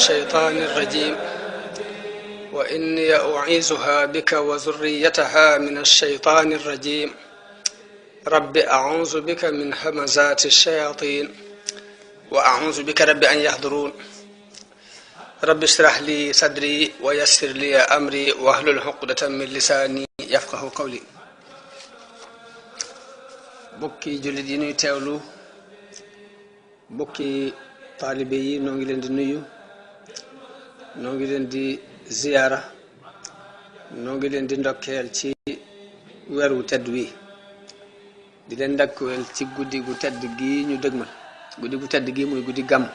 الشيطان الرجيم وإني أعيذها بك وذريتها من الشيطان الرجيم رب أعوذ بك من همزات الشياطين وأعوذ بك رب أن يحضرون رب اشرح لي صدري ويسر لي أمري واحلل عقدة من لساني يفقه قولي bokki jullit yi ñuy teewlu bokki taalibe yi noo ngi leen di nuyu noo ngi leen di ziyaara noo ngi leen di ndokkeel ci weer wu tedd wi di leen ndokkeel ci guddi gu tedd gi ñu dëgmal guddi gu tedd gi muy guddi gàmm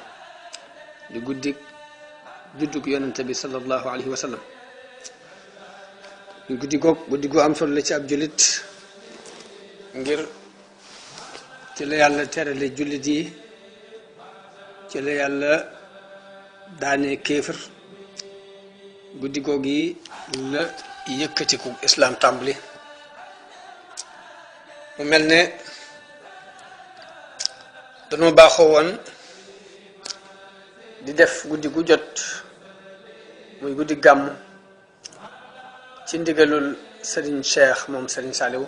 di guddi juddug yonente bi sallallahu alayhi wa sallam guddi gu am solo la ci ab jullit ngir ci la yàlla terale jullit yi ci la yàlla daane kéefër guddi googi la yëkkatiku islam tàmbali mu mel ne dañoo baaxoo woon di def guddi gu jot muy guddi gàmm ci ndigalul Serigne Cheikh moom Serigne Saliou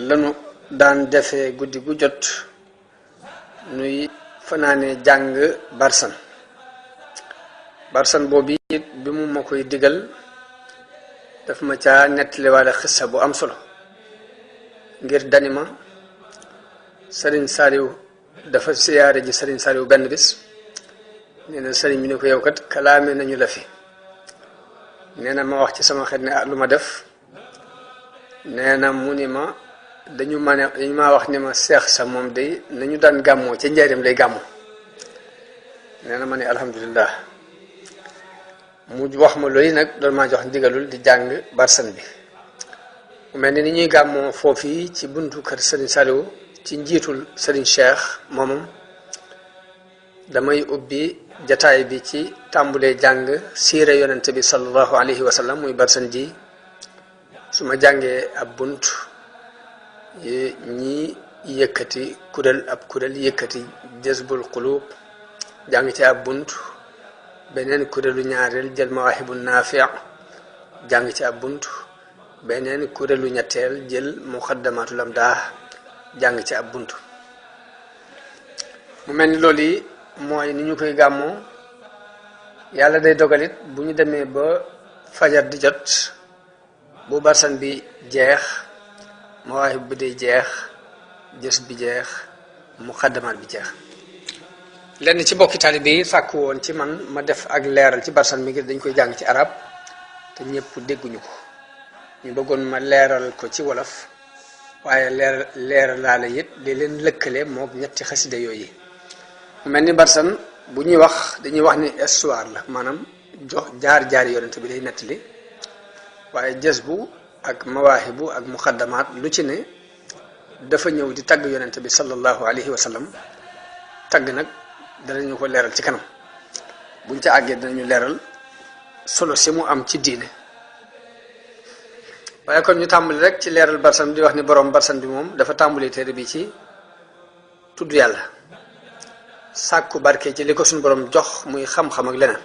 lanu daan defee guddi gu jot nuy fanaane jàng barsan boobu it bi mu ma koy digal daf ma caa nettali wala xissa bu am solo ngir danima Serigne Saliou dafa siyaare ji Serigne Saliou benn bis nee na Serigne bi ne ko yow kat kalaame nañu la fi nee na ma wax ci sama xel ne lu ma def nee na mu ni ma dañu ma wax ne ma seex sa moom day nañu daan gàmmoo ca njaarim lay gàmmoo nee na ma ne alhamdulillah mu wax ma loolu nag doon maa jox ndigalul di jàng barsan bi mu mel ni ñuy gàmmoo foofu ci buntu kër Serigne Saliou ci njiitul Serigne Cheikh moomam damay ubbi jataay bi ci tàmbulee jàng siire yonente bi sallallahu alayhi wa sallam muy barsan ji su ma jàngee ab bunt ñi yëkkati kuréel yëkkati jazbul qulub jàng ci ab bunt beneen kuréelu ñaareel jël mawaahibu naafi' jàng ci ab bunt beneen kuréelu ñetteel jël muqaddamatul amdah jàng ci ab bunt mu mel ni loolu yi mooy ni ñu koy gàmmoo yàlla day dogalit bu ñu demee ba fajar di jot bu barsan bi jeex mawaahib bi day jeex jës bi jeex muqaddamaat bi jeex lenn ci bokki taalibe yi sàkku woon ci man ma def ak leeral ci barsan bi ngir dañ koy jàng ci arab te ñëpp dégguñu ko ñu bëggoon ma leeral ko ci wolof waaye leeral laala it di leen lëkkale mook ñetti xasida yooyu mu mel ni barsan bu ñuy wax dañuy wax ni histoire la maanaam jox jaar yonent bi day nettali waaye jës bu ak mawaahibu ak muqaddamaat lu ci ne dafa ñëw di tagg yonent bi sallallahu alayhi wa sallam tagg nag danañu ko leeral ci kanam buñ ca àggee danañu leeral solo si mu am ci diine waaye kon ñu tàmbali rek ci leeral barsan di wax ni borom barsan bi moom dafa tàmbali téere bi ci tudd yàlla sàkku barke ci li ko suñu borom jox muy xam-xam ak leneen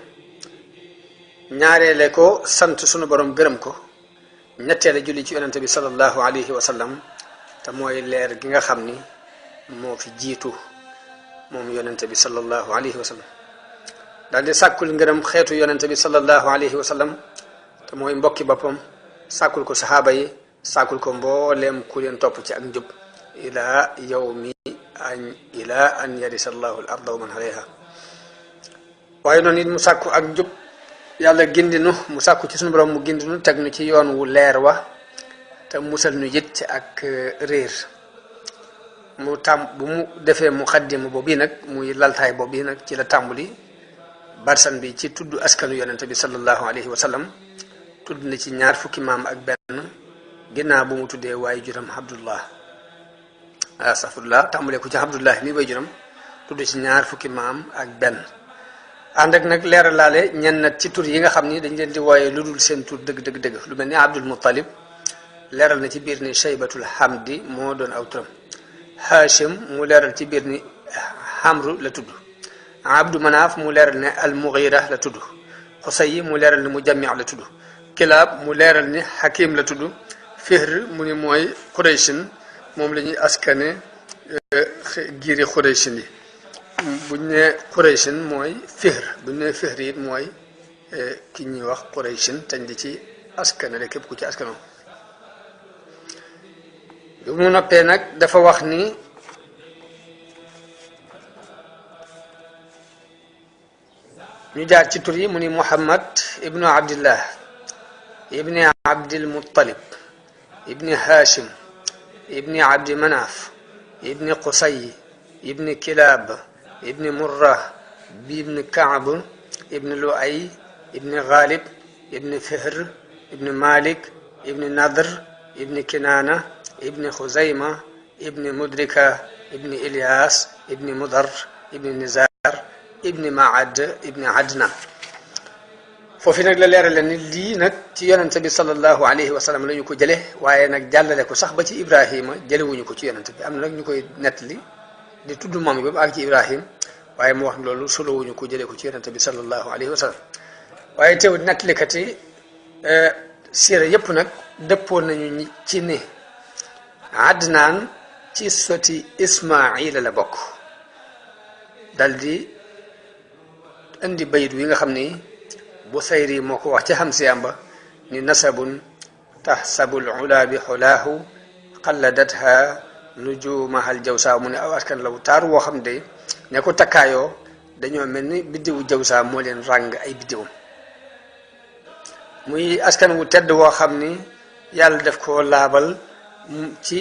ñaareele ko sant suñu borom gërëm ko ñetteele julli ci yonente bi sallallahu alayhi wa sallam te mooy leer gi nga xam ni moo fi jiitu moom yonente bi sallallahu alayhi wa sallam daal di sàkkul ngërëm xeetu yonente bi sallallahu alayhi wa sallam te mooy mbokki boppam sàkkul ko saxaaba yi sàkkul ko mbooleem ku leen topp ci ak njub ila an yarisa allahu al arda wa man alayha waaye noonu it mu sàkku ak njub yàlla gindinu mu sàkku ci suñu borom mu gindinu teg nu ci yoon wu leer wa te musal nu it ci ak réer bu mu defee muqaddima boobu nag muy laltaay boobu nag ci la tàmbuli barsan bi ci tudd askanu yonente bi sallallahu alayhi wa sallam tudd na ci ñaar fukki maam ak benn ginnaaw bu mu tuddee waaye juram Abdullah astafurlah tàmbalee ko ci Abdullah mi way juram tudd ci ñaar fukki maam ak benn ànd ak nag leeralaale ñenn nag ci tur yi nga xam ni dañ leen di wooyee lu dul seen tur dëgg lu mel ni Abdul Muttalib leeral na ci biir ni Shaybatul Hamdi moo doon aw turam Hashim mu leeral ci biir ni Hamru la tudd Abdu Manaaf mu leeral ne al Mughira la tudd Xusay mu leeral ni Mujammi la tudd Kilaab mu leeral ni Hakim la tudd Fihr mu ni mooy Qurayshin moom la ñuy askane giiri Qurayshin yi buñ ne Qurayshin mooy Fihr buñ ne Fihr it mooy ki ñuy wax Qurayshin tañ di ci askanale képp ku ci askano bi mu noppee nag dafa wax ni ñu jaar ci tur yi mu ni Muhammad ibnu Abdillah ibni Abdil Muttalib ibni Hashim ibni Abdi Manaf ibni Qusay ibni Kilab ibni Murra ibni Kaab ibni Luay ibni Ghalib ibni Fihr ibni Malik ibni Nadr ibni Kinana ibni Khuzayma ibni Mudrika ibni Ilyas ibni Mudar ibni Nizar ibni Maad ibni Adnan foofu nag la leerale ni lii nag ci yonente bi sallallahu alayhi wa sallam la ñu ko jële waaye nag jàllale ko sax ba ci Ibrahima jëlewuñu ko ci yonente bi am na nag ñu koy nettali di tudd moom bi ba ak ci Ibrahim waaye mu wax loolu solowuñu ko jëlee ko ci yonente bi sallallahu alayhi wa sallam waaye teewut nettalikat yi siira yépp nag dëppoon nañu ci ni Adnaan ci soti Ismaila la bokk dal di indi bayit wi nga xam ni Busayri moo ko wax ci Hamsiyam ba ni nasabun tahsabul ula bi xulaahu qalladatha nujumahal jawsa mu ne aw askan la wu taar woo xam de ne ko takkaayoo dañoo mel ni biddiwu jawsa moo leen ràng ay biddiwam muy askan wu tedd woo xam ni yàlla def ko laabal ci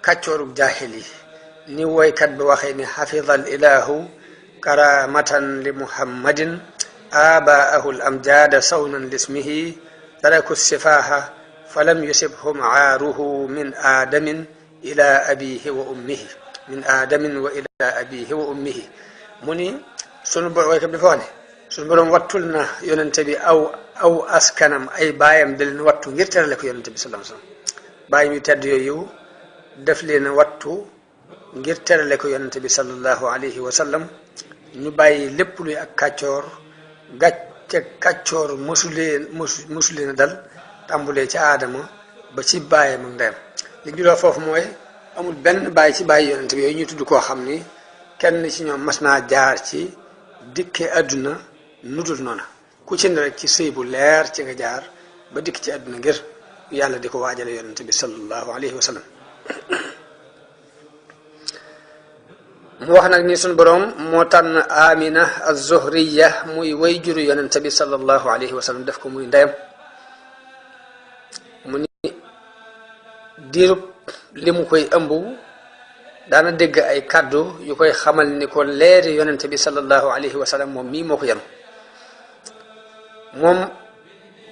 kàccoorub jaahil yi ni woykat bi waxee ni xafidal ilahu karamatan li muhammadin abaahu l amjada sawnan lismihi taraku sifaha falam yusibhum aaruhu min aadamin ila abihi wa ummihi min aadamin wa ila abihi wa ummihi mu ni sunu borom woykat bi dafa wax ne sunu borom wattul na yonente bi aw askanam ay baayam da leen wattu ngir terale ko yonente bi sallallahu alayhi wasallam bàyyi ñu tedd yooyu def leen wattu ngir terale ko yonente bi sallallahu alayhi wa sallam ñu bàyyi lépp luy ak kàccoor gàcce kàccoor mosu leen a dal tàmbulee ci aadama ba ci bàyyam ak ndeyam li ñu foofu mooy amul benn bàyyi ci bàyyi yonente bi yooyu ñu tudd koo xam ni kenn ci ñoom mas naa jaar ci dikke àdduna nudul noona ku ci ne rek ci sëy bu leer ci nga jaar ba dikk ci àdduna ngir yàlla di ko waajale yonente bi sallallahu alayhi wa sallam mu wax nag ni suñ boroom moo tànn Amina az-Zuhriya muy way juru yonente bi sallallahu alayhi wa sallam def ko muy ndeyam mu ni diirub li mu koy ëmb daana dégg ay kàddu yu koy xamal ni ko leeri yonente bi sallallahu alayhi wa sallam moom mii moo ko yanu moom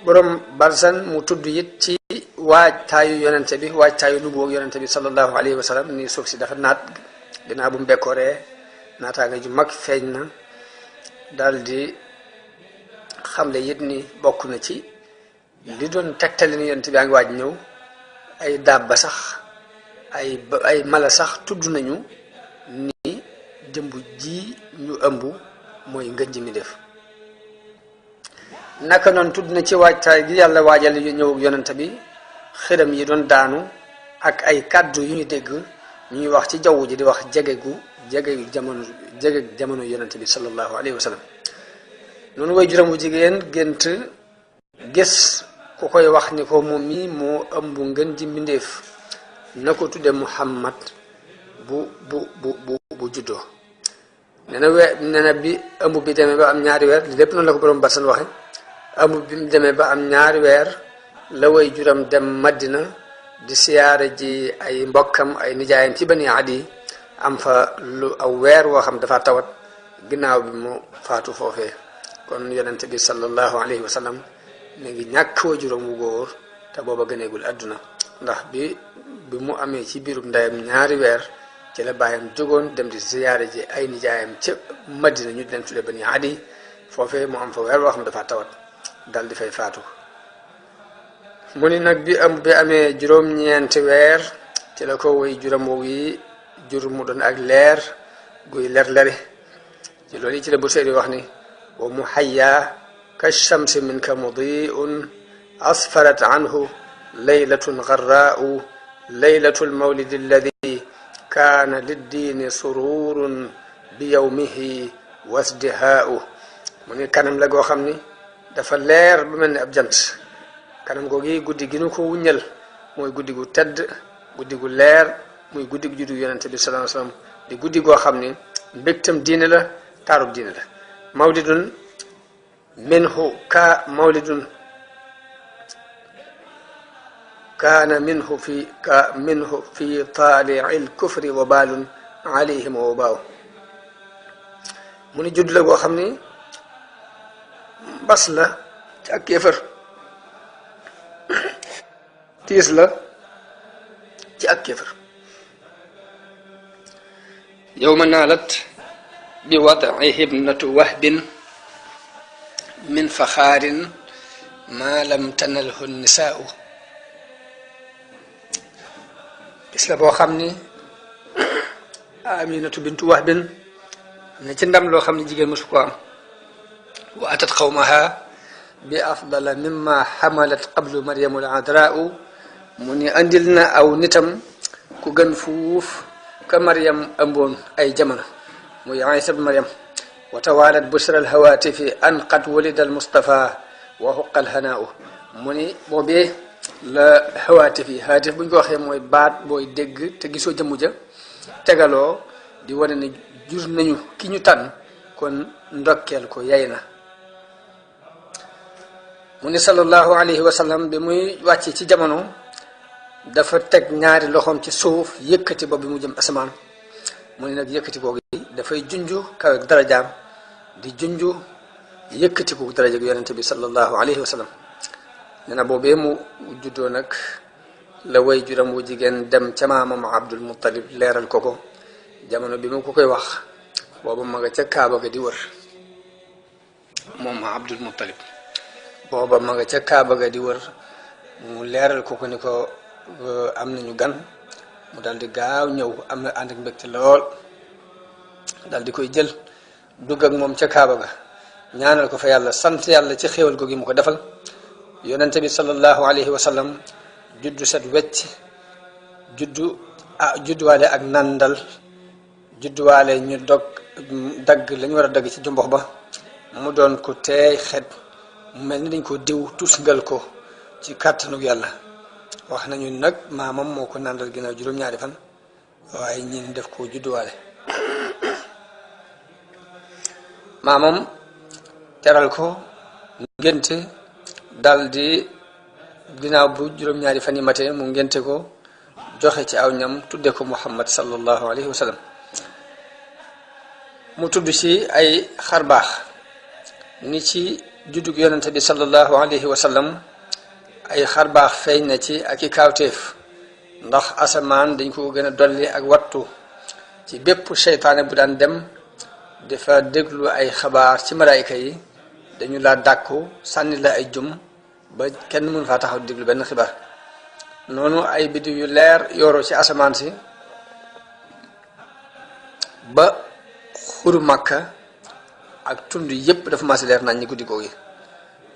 boroom barsan mu tudd it ci waajtaayu yonente bi waajtaayu nubuwag yonente bi sallallahu alayhi wa sallam ni suuf si dafa naat ginnaaw bu mu bekkooree naataanga ju mag feeñ na daal di xamle it ni bokk na ci li doon tegtali ni yonente bi a ngi waaj ñëw ay dabba sax ay mala sax tudd nañu ni jëmb ji ñu ëmb mooy ngën ji mi def naka noonu tudd na ci waajtaay gi yàlla waajal yu ñëw yonente bi xiram yi doon daanu ak ay kàddu yu ñu dégg ñuy wax ci jaww ji di wax jege jamono yonente bi sallallahu alayhi wa sallam noonu way juróom bu jigéen gént gis ku koy wax ni ko moom mi moo ëmb ngën ji mbindeef na ko tudde Muhammad bu juddoo nee na bi ëmb bi demee ba am ñaari weer lépp noonu la ko borom barsan waxe ëmb bi mu demee ba am ñaari weer la way juram dem Madina di siyaare ji ay mbokkam ay nijaayam ci Bani Adi am fa lu aw weer woo xam dafa tawat ginnaaw bi mu faatu foofee kon yonent bi sallallahu alayhi wa sallam mi ngi ñàkk waajuram wu góor te booba gëneegul àdduna ndax bi mu amee ci biirub ndeyam ñaari weer ci la bàyyam jógoon dem di ziyaare ji ay nijaayam ca Madina ñu di leen tudde Bani Adi foofee mu am fa weer woo xam dafa tawat dal di fay faatu mu ni nag bi amee juróom-ñeenti weer ci la ko woy juram woowu yi jur mu doon ak leer guy ler-leri ci loolu yi ci la bu seeri wax ni wa muhayya ka shamsi minka mudiun asfarat anhu laylatun garraau laylatul mawlidi alladi kaana liddiini sururun bi yawmihi wasdihaau mu ni kanam la goo xam ni dafa leer lu mel ni ab jant kanam googi guddi gi nu ko wuññal mooy guddi gu tedd guddi gu leer muy guddi gu juddu yonente bi sallallahu alayhi wasallam di guddi goo xam ni mbégtam diine la taarub diine la mawlidun minhu kaana minhu fi taali'il kufri wa baalun alayhim wa baaw mu ni judd la goo xam ni bas la ci ak kéefër tiis la ci ak kéefër yawma naalat bi wad'ihi ibnatu wahbin min faxaarin ma lam tanalhu nisaa'u bis la boo xam ni aminatu bintu wahbin ne ci ndam loo xam ne jigéen mësu ko am wa atat qawmaha bi afdala mimma xamalat qablu maryamu al-adraa'u mu ni andil na aw nitam ku gën fuuf ka maryam ëmboon ay jamono muy Isa ibn maryam wa tawalat bushra al-hawaatifi an qad wulida al-mustafa wa huqqa al-hanaa'u mu ni boobee la hawaatif yi haatif bu ñu ko waxee mooy baat booy dégg te gisoo jëmm ja tegaloo di wane ne jur nañu ki ñu tànn kon ndokkeel ko yay na mu ni sallallahu alayhi wa sallam bi muy wàcce ci jamono dafa teg ñaari loxoom ci suuf yëkkati ba bi mu jëm asamaan mu ni nag yëkkati googu dafay junju kawe darajaam di junju yëkkati ko daraja yonente bi sallallahu alayhi wa sallam nee na boobee mu juddoo nag la way juram wu jigéen dem ca maamam Abdul Muttalib leeral ko jamono bi mu ko koy wax booba ma nga ca Kaaba ga di wër moom Abdul Muttalib booba ma nga ca Kaaba ga di wër mu leeral ko ni ko am nañu gan mu daal di gaaw ñëw am na ànd ak mbégte lool daal di koy jël dugg ak moom ca Kaaba ga ñaanal ko fa yàlla sant yàlla ci xéewal ko gi mu ko defal yonente bi sallallahu alayhi wa sallam juddu set wecc judduwaale ak nandal judduwaale ñu dagg lañu war a dagg ci jumbox ba mu doon ko teey xet mu mel ni dañ ko diw tusngal ko ci kàttanug yàlla wax nañu nag maamam moo ko nandal ginnaaw juróom-ñaari fan waaye ñi def ko judduwaale maamam teral ko ngénte dal di ginnaaw bu juróom-ñaari fan yi matee mu ngénte ko joxe ci aw ñam tudde ko Muhammad sallallahu alayhi wa sallam mu tudd ci ay xarbaax ni ci juddug yonente bi sallallahu alayhi wa sallam ay xarbaax feeñ na ci ak i kaawteef ndax asamaan dañ ko gën a dolli ak wattu ci bépp seytaane bu daan dem dafa déglu ay xabaar ci malaayika yi dañu la dàkku sànni la ay jum ba kenn mën faa taxaw déglu benn xibaar noonu ay biddiw yu leer yooroo ci asamaan si ba xuru Makka ak tund yépp dafa maasi leer nañ ñi guddi googu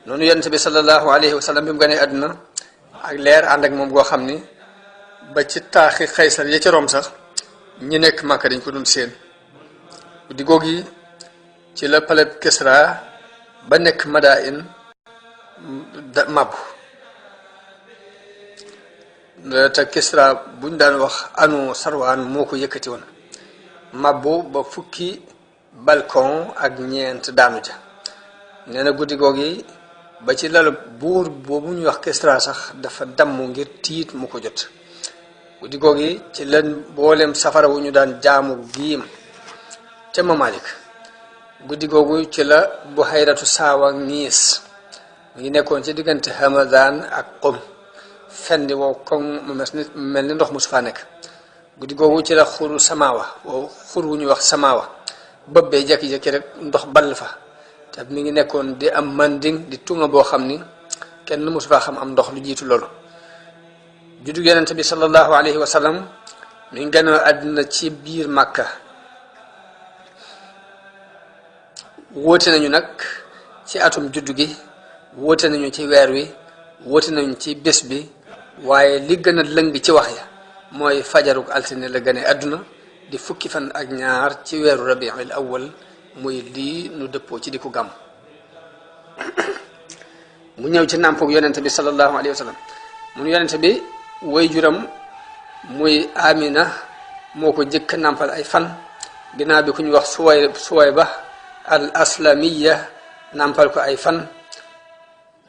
noonu yonent bi sallallahu alayhi wa sallam bi mu gënee àdduna ak leer ànd ak moom goo xam ni ba ci taaxi Xaysar ya ca Rom sax ñi nekk Makka dañ ko doon seen guddi googu ci la palais Kisra ba nekk Madain mabbu te Kisra buñ daan wax anu Sarwaan moo ko yëkkati woon mabbu ba fukki balcon ak ñeent daanu ja nee na guddi googu ba ci lal buur boobu ñuy wax Kisra sax dafa damm ngir tiit mu ko jot guddi googi ci leen boolem safara wu ñu daan jaamu giim ca ma Malik guddi googu ci la Buhayratu Saawa Niis mu ngi nekkoon ci diggante Hamadan ak Qum fendi wow koŋ mu mel ni ndox mu su faa nekk guddi googu ci la xuru Samawa wow xur wu ñuy wax Samawa bëbbee jekki-jekki rek ndox ball fa te mi ngi nekkoon di am manding di tunga boo xam ni kenn mosu faa xam am ndox lu jiitu loolu juddu yonente bi sallallahu alayhi wa sallam mi ngi gënoo àddina ci biir Makka wóote nañu nag ci atum juddu gi wóote nañu ci weer wi wóote nañu ci bés bi waaye li gën a lëng ci wax ya mooy fajaruk altine la gane àdduna di fukki fan ak ñaar ci weeru rabiul awwal muy lii nu dëppoo ci di ko gàmm mu ñëw ci nàmpug yonente bi sallallahu alayhi wa sallam mun yonente bi way juram muy Amina moo ko jëkk nàmpal ay fan ginnaaw bi ku ñu wax Suwayba al aslamiya nàmpal ko ay fan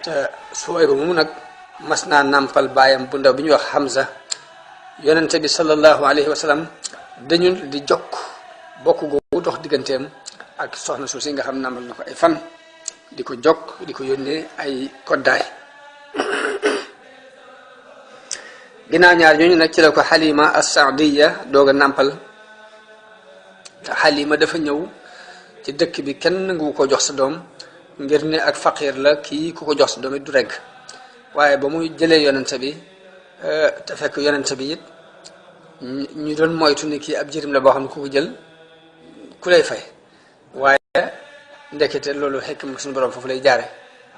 te Suwayba moomu nag mas naa nàmpal baayam bu ndaw bi ñuy wax Hamza yonente bi sallallahu alayhi wa sallam dañu di jokk bokk googu dox digganteem ak soxna suuf si nga xam nàmpal na ko ay fan di ko jokk di ko yónnee ay koddaay ginnaaw ñaar ñooñu nag ci la ko Halima as-Saadiya doog a nàmpal te Halima dafa ñëw ci dëkk bi kenn nangu ko jox sa doom ngir ne ak faqiir la kii ku ko jox sa doom it du regg waaye ba muy jëlee yonente bi te fekk yonente bi it ñu doon moytu ni kii ab jirim la boo xam ne ku ko jël ku lay fay waaye ndekete loolu xekk ma suñu borom foofu lay jaare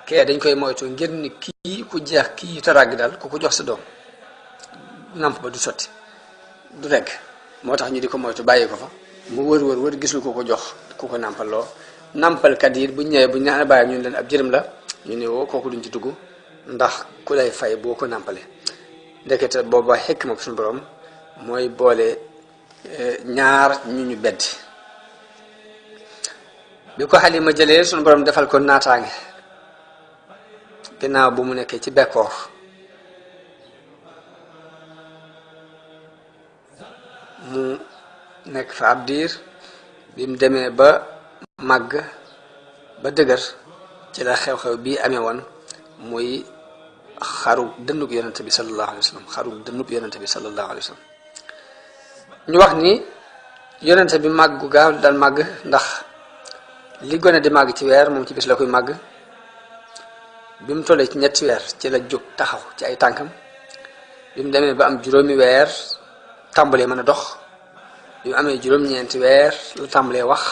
kee dañ koy moytu ngir ni kii ku jeex kii taragg daal ku ko jox sa doom namp ba du sotti du regg moo tax ñu di ko moytu bàyyi ko fa mu wër gisul ku ko jox ku ko nàmpaloo nàmpalkat yi bu ñëwee bu ñu naan bàyyi ñu leen ab jërëm la ñu ne woo kooku duñ ci dugg ndax ku lay fay boo ko nàmpale ndekete booba xekk ma suñu borom mooy boole ñaar ñu beddi bi ko Halima jëlee suñu borom defal ko naataange ginnaaw bu mu nekkee ci bekkoor mu nekk fa ab diir bi mu demee ba màgg ba dëgër ci la xew-xew bii amee woon muy xaru dënnub yonente bi sallallahu alayhi wa sallam xaru dënnub yonente bi sallallahu alayhi wa sallam ñu wax ni yonente bi màggu gaaw daan màgg ndax li gone di màgg ci weer moom ci bis la koy màgg bi mu tollee ci ñetti weer ci la jóg taxaw ci ay tànkam bi mu demee ba am juróomi weer tàmbalee mën a dox bi mu amee juróom-ñeenti weer la tàmbalee wax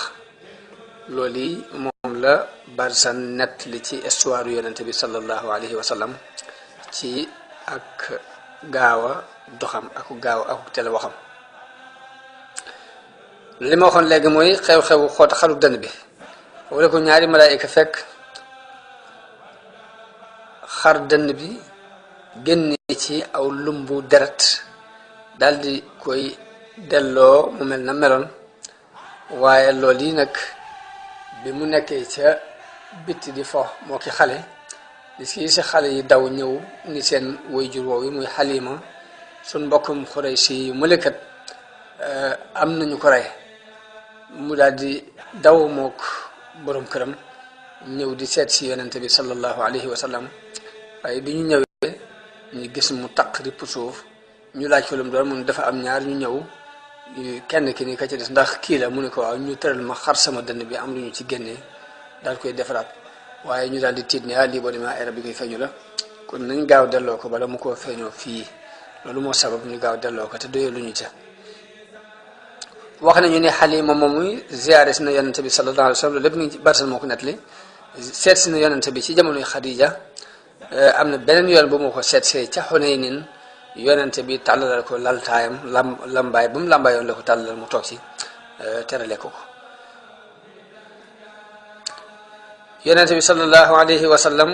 loolu yi moom la Barzan nett li ci histoire yonente bi sallallahu alayhi wa sallam ci ak gaaw a doxam ak gaaw ak teel waxam li ma waxoon léegi mooy xew-xewu xoota xalu dënn bi foofu la ko ñaari malaayika fekk xar dënn bi génne ci aw lumbu deret daldi koy delloo mu mel na meloon waaye loolu yi nag bi mu nekkee ca bitti di fo moo ki xale li si xale yi daw ñëw ni seen waajur woowu muy Halima suñ mbokkum Xuraysi yu mëlekat am nañu ko rey mu daal di daw mook borom këram ñëw di seet si yonente bi sallallahu alayhi wa sallam waaye bi ñu ñëwee ñu gis mu taq ripp suuf ñu laaj ko lu mu doon mu dafa am ñaar ñu ñëw kenn ki ni ka ci des ndax kii la mu ne ko waaw ñu tëral ma xar sama dënn bi am lu ñu ci génnee daal koy defaraat waaye ñu daal di tiit ne lii boo demee ay rab bi koy feeñu la kon nañ gaaw delloo ko bala mu koo feeñoo fii loolu moo sabab ñu gaaw delloo ko te doyee lu ñu ca wax nañu ne Halima moom muy ziyaare si na yonente bi sallallahu alayhi wa sallam lépp mi ngi ci Barzan moo ko nettali seet si na yonente bi ci jamonoy Xadija am na beneen yoon bu moo ko seetsee ca Xunaynin yonente bi tàllalal ko laltaayam lambaay ba mu lambaayoon la ko tàllalal mu toog ci terale ko yonente bi sallallahu alayhi wa sallam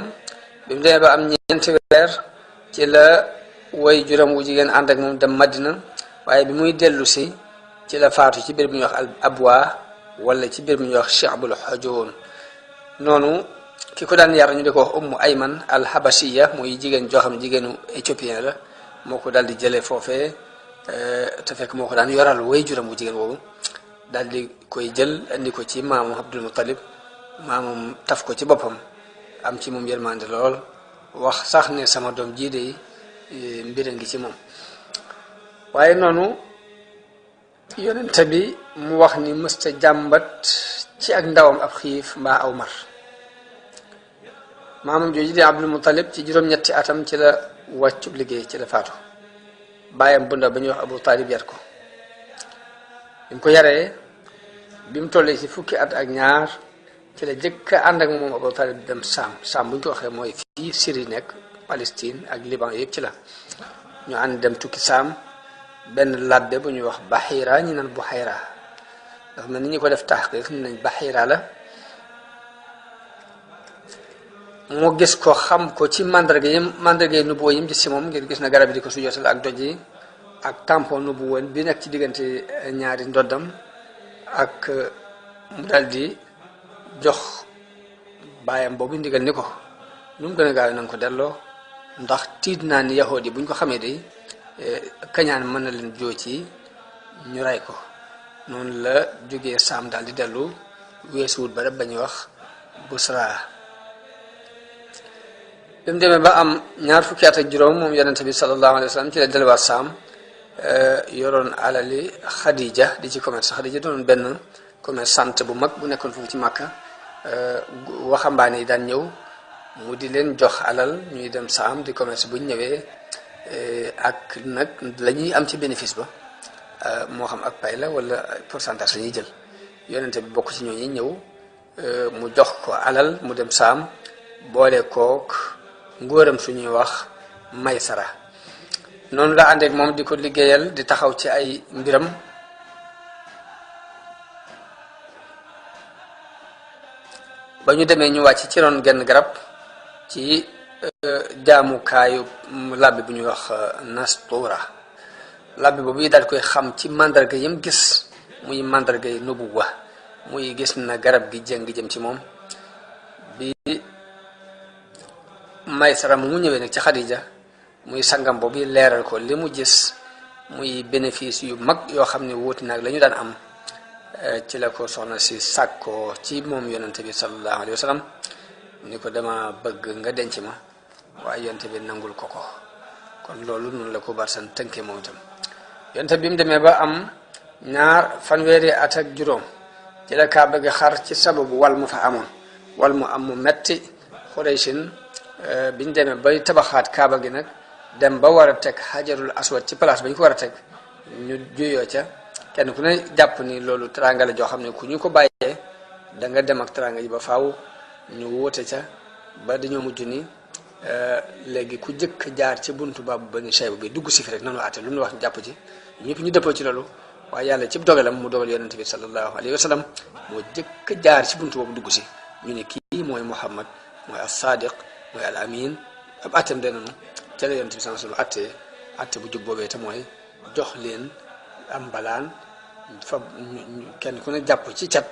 bi mu demee ba am ñeenti weer ci la way juram wu jigéen ànd ak moom dem Madina waaye bi muy dellu si ci la faatu ci biir bu ñuy wax al abwa wala ci biir bu ñuy wax Shi'bul Hujuun noonu ki ko daan yar ñu di ko wax Ummu Ayman al Habashiya muy jigéen joo xam jigéenu éthiopien la moo ko daal di jëlee foofee te fekk moo ko daan yoral way juram bu jigéen boobu daal di koy jël indi ko ci maamam Abdul Muttalib maamam taf ko ci boppam am ci moom yërmande lool wax sax ne sama doom jii de mbir a ngi ci moom. waaye noonu yonente bi mu wax ni mësta jàmbat ci ak ndawam ab xiif mbaa aw mar. maamam jooju di Abdul Muttalib ci juróom-ñetti atam ci la wàccub liggéey ci la faatu. bàyyam bu ndaw ba ñuy wax Abu Talib yar ko bi mu ko yaree bi mu tollee ci fukki at ak ñaar ci la jëkk ànd ak moom Abu Talib dem Saam bu ñu ko waxee mooy fii Syrie nekk Palestine ak Liban yëpp ci la ñu ànd dem tukki Saam benn labbe bu ñuy wax Bahira ñi naan Buhayra dafa mel ni ñu ko def taxqiq ni nañ Bahira la moo gis ko xam ko ci mandarga yi nubuwa yim gis ci moom ngir gis na garab yi di ko sujootal ak doj yi ak tampon nubuwa bi nekk ci diggante ñaari ndoddam ak mu daldi jox baayam boobu ndigal ni ko lu mu gën a gaaw na nga ko delloo ndax tiit naa ni yahood yi bu ñu ko xamee de kañaan mën na leen joo ci ñu rey ko. noonu la jógee Saam daal di dellu weesuwut ba ba ñuy wax Busra. bi mu demee ba am ñaar fukki at ak juróom moom yonente bi sallallahu alayhi wa sallam ci la delluwaat Saam yoroon alali Xadija di ci commerce. Xadija doon benn commerçante bu mag bu nekkoon foofu ci Makka waxambaane yi daan ñëw mu di leen jox alal ñuy dem Saam di commerce bu ñu ñëwee ak nag la ñuy am ci bénéfice ba moo xam ak pay la wala pourcentage la ñuy jël. yonente bi bokk ci ñooñu ñëw mu jox ko alal mu dem Saam boole kook ngóoram suñuy wax Maysara. noonu la àndeek moom di ko liggéeyal di taxaw ci ay mbiram ba ñu demee ñu wàcc ci ron genn garab ci jaamukaayu labbi bu ñuy wax Nastura. labbi boobu yi daal koy xam ci mandarga yam gis muy mandarga yi nubuwa muy gis na garab gi jëm ci moom. bi Maysara mu ñëwee nag ci Xadija muy sangam boobu leeral ko li mu gis muy bénéfice yu mag yoo xam ne wuuti naag la ñu daan am ci la ko soxna si sàkkoo ci moom yonente bi sallallahu alayhi wa sallam ni ko dama bëgg nga denc ma waaye yonente bi nangul ko kon loolu noonu la ko barsan tënkee moom itam. yonente bi mu demee ba am fanweeri at ak juróom ci la Kaaba gi xar ci sababu wal mu fa amoon wal mu am mu metti. Xuraysin biñ demee bay tabaxaat Kaaba gi nag dem ba war a teg xajarul aswad ci place ba ñu ko war a teg ñu juyoo ca kenn ku ne jàpp ni loolu teranga la joo xam ne ku ñu ko bàyyee da nga dem ak teranga ji ba faaw ñu wóote ca ba dañoo mujj ni léegi ku jëkk jaar ci buntu baabu Bani Shayba bi dugg si fi rek nanu àtte lu ñu wax jàpp ci ñëpp ñu dëppoo ci loolu. waaye yàlla ci dogalam mu dogal yonente bi sallallahu alayhi wa sallam moo jëkk jaar ci buntu boobu dugg si ñu ne kii mooy Muhammad mooy as-Sadiq mooy al amin ab attem de noonu ca la yonent bi sallallahu alayhi wa sallam atte bu jub boobee te mooy jox leen am mbalaan fab kenn ku ne jàpp ci cat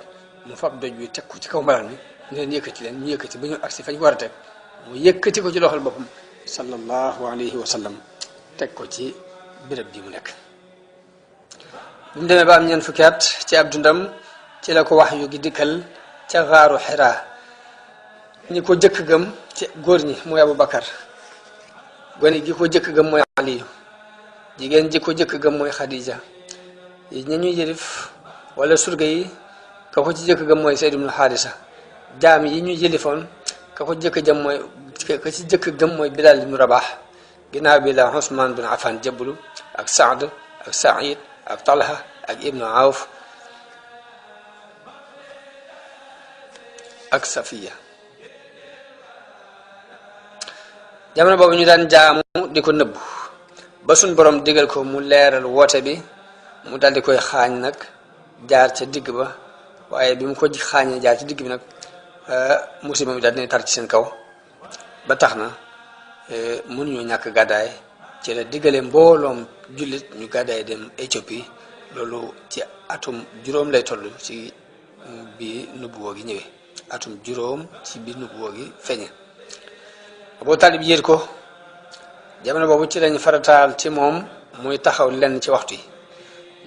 mu fab doj bi teg ko ci kaw mbalaan bi ñu leen yëkkati leen ñu yëkkati ba ñu agsi fañ ko war a teg mu yëkkati ko ci loxol boppam sallallahu alayhi wa sallam teg ko ci béréb bi mu nekk. bi mu demee ba am ñeent fukki at ci ab dundam ci la ko wax yu gi dikkal ca xaaru Xiraa ñi ko jëkk gëm ci góor ñi mooy Abubakar gone gi ko jëkk gëm mooy Ali jigéen ji ko jëkk gëm mooy Xadija ñi ñuy yëlif wala surga yi ka ko ci jëkk gëm mooy Zayd ibn Haarisa jaam yi ñu yëlifoon ka ci jëkk gëm mooy Bilal ibn Rabah ginnaaw bi la Usmaan bin Affan jëbbalu ak Saad ak Saïd ak Talha ak Ibnu Awf ak Safiya. jamono boobu ñu daan jaamu di ko nëbbu ba suñ borom digal ko mu leeral woote bi mu daldi koy xaañ nag jaar ca digg ba waaye bi mu ko xaañee jaar ci digg bi nag musiba mi daal dina tar ci seen kaw ba tax na mënuñoo ñàkk gàddaay ci la diggale mbooloom jullit ñu gàddaay dem Éthiopie loolu ci atum juróom lay toll ci bi nubuwoo gi ñëwee atum juróom ci bi nubuwoo gi feeñe. Abu Talib yéet ko jamono boobu ci lañ farataal ci moom muy taxaw lenn ci waxtu yi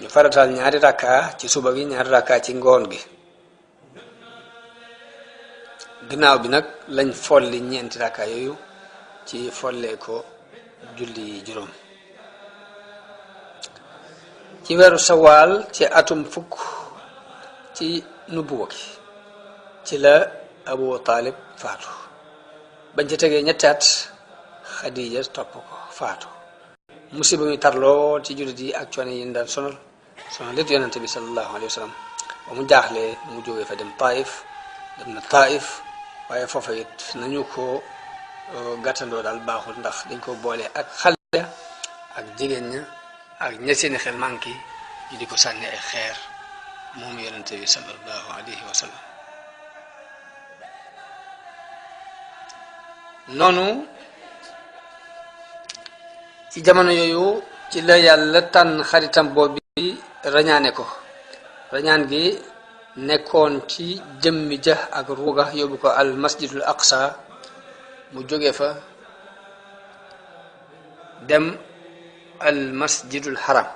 ñu farataal ñaari rakka ci suba gi ñaari rakka ci ngoon gi ginnaaw bi nag lañ folli ñeenti rakka yooyu ci follee ko julli juróom ci weeru sawaal ci atum fukk ci nubuwa gi ci la Abu Talib faatu bañ ci tegee ñetti at Xadija topp ko faatu musiba mi tar lool ci jullit yi ak coono yi daan sonal lit yonente bi sallallahu alayhi wa sallam ba mu jaaxlee mu jógee fa dem na Taif waaye foofa it nañu ko gàttandoo daal baaxul ndax dañ ko boole ak xale ak jigéen ña ak ña seeni xel manki ñu di ko sànni ay xeer moom yonente bi sallallahu alayhi wa sallam noonu ci jamono yooyu ci la yàlla tànn xaritam boobu rañaane ko rañaan gi nekkoon ci jëmmi ja ak ruuga yóbbu ko al masjidul aqsa mu jóge fa dem al masjidul haram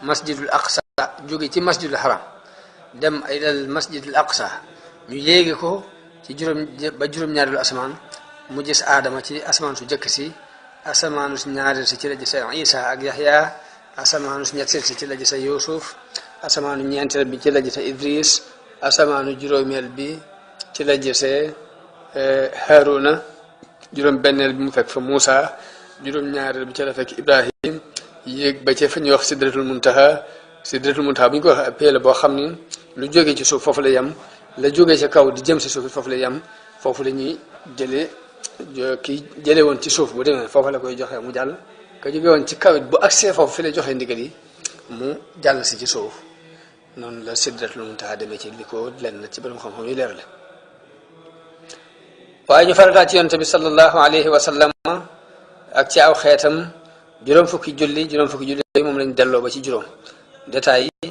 masjidul aqsa jóge ci masjidul haram dem ay al masjidul aqsa ñu yéegi ko ci juróom-ñaareelu asamaan mu gis aadama ci asamaan su jëkk si asamaanu si ñaareel si ci la gisa isa ak yaxya asamaanu si ñetteel si ci la gisa yusuf asamaanu ñeenteel bi ci la gisa idris asamaanu juróomeel bi ci la gisee haruna juróom-benneel bi mu fekk fa muusa juróom-ñaareel bi ci la fekk ibrahim yéeg ba ci fa ñuy wax sidratul muntaha bu ñu ko wax pee la boo xam ni lu jógee ci suuf foofu la yem la jógee ci kaw di jëm si suuf foofu la yem foofu la ñuy jële woon ci suuf bu demee foofu la koy joxe mu jàll ka jóge woon ci kaw it bu agsee foofu fi la joxe ndigal yi mu jàll si ci suuf noonu la sidratul muntaha demee ci li ko lenn ci borom xam-xam yu leer la waaye ñu farataat ci yonent bi sallallahu alayhi wa sallam ak ci aw xeetam juróom fukki julli moom lañ delloo ba ci juróom détails yi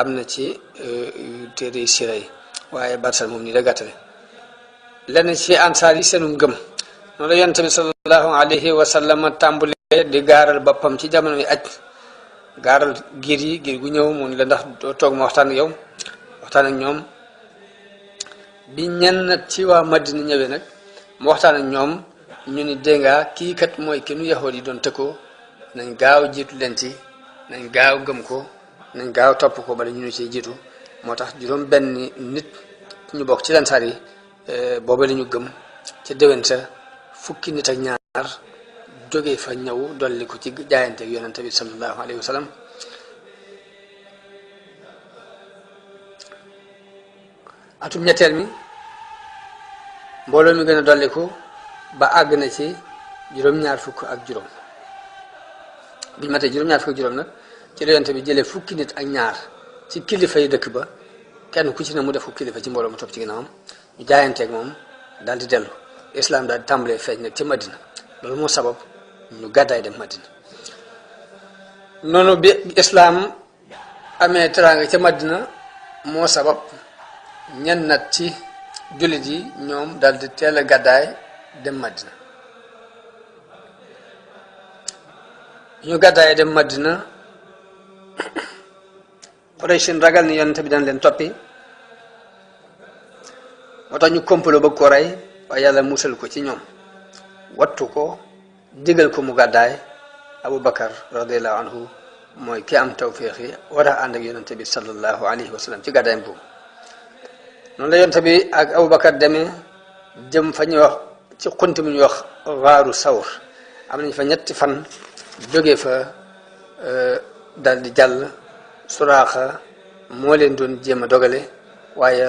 am na ci téere sira yi waaye barsal moom nii la gàttale lenn ci ansaar yi seenu ngëm noonu la yonent bi sallallahu alayhi wa sallam tàmbulee di gaaral boppam ci jamono yi aj gaaral giir gu ñëw mu ni la ndax doo toog ma waxtaan ak ñoom bi ñenn ci waa Madina ñëwee nag mu waxtaan ak ñoom ñu ni déngaa kii kat mooy ki nu yahood yi doon tëkkoo nañ gaaw jiitu leen ci nañ gaaw gëm ko nañ gaaw topp ko bala ñu ci jiitu moo tax juróom benn nit ñu bokk ci lansaar yi booba la ñu gëm ca déwén sa fukki nit ak ñaar jógee fa ñëw dolli ko ci jaayante ak yonente bi sallallahu alayhi wa sallam atum ñetteel mi mbooloo mi gën a dolliku ba àgg na ci juróom-ñaar fukk ak juróom biñu matee juróom-ñaar fukk ak juróom nag ci la yonente bi jëlee fukki nit ak ñaar ci kilifa yi dëkk ba kenn ku ci ne mu def ko kilifa ci mbooloo mu topp ci ginnaawam ñu jaayanteeg moom daal di dellu islam daal di tàmbalee feeñ nag ci Madina loolu moo sabab ñu gàddaay dem Madina noonu bi islam amee teraanga ca Madina moo sabab ñenn nat ci jullit yi ñoom daal di teel a gàddaay dem Madina ñu gàddaay dem Madina Quraysh ragal ni yonent bi daan leen toppi moo tax ñu komplo bëgg ko rey waaye yàlla musal ko ci ñoom wattu ko digal ko mu gàddaay Abu Bakar radiallahu anhu mooy ki am tawfiix yi war a ànd ak yonent bi sallallahu alayhi wa sallam ci gàddaayam boobu noonu la yonent bi ak Abu Bakar demee jëm fa ñuy wax ci xunti mu ñuy wax waaru sawr am nañ fa ñetti fan jóge fa dal di jàll Suraaxa moo leen doon jéem a dogale waaye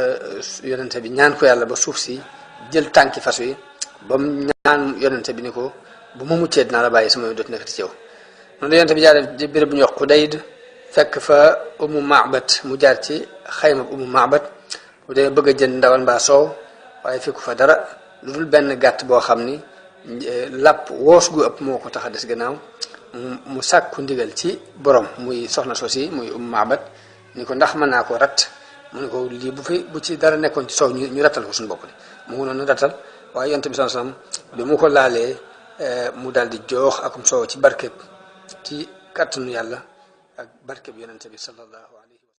yonente bi ñaan ko yàlla ba suuf si jël tànki fas wi ba mu ñaan yonente bi ni ko bu ma muccee dinaa la bàyyi sama yoon dootu nekk ci yow noonu la yonente bi jaar ci béréb bu ñuy wax Xudayd fekk fa Ummu Ma'bat mu jaar ci xayma Ummu Ma'bat bu dee bëgg a jënd ndawal mbaa soow waaye fekku fa dara lu dul benn gàtt boo xam ni làpp woos gu ëpp moo ko tax a des gannaaw mu sàkku ndigal ci borom muy soxna soosi muy Ummu Ma'bat ni ko ndax mën naa ko rat mu ne ko lii bu ci dara nekkoon ci soow ñu rattal ko suñu bopp de mu ngi noonu rattal waaye yonent bi sallallahu alayhi wasallam bi mu ko laalee mu daal di joox akum soow ci barkeb ci kàttanu yàlla ak barkeb yonente bi sallallahu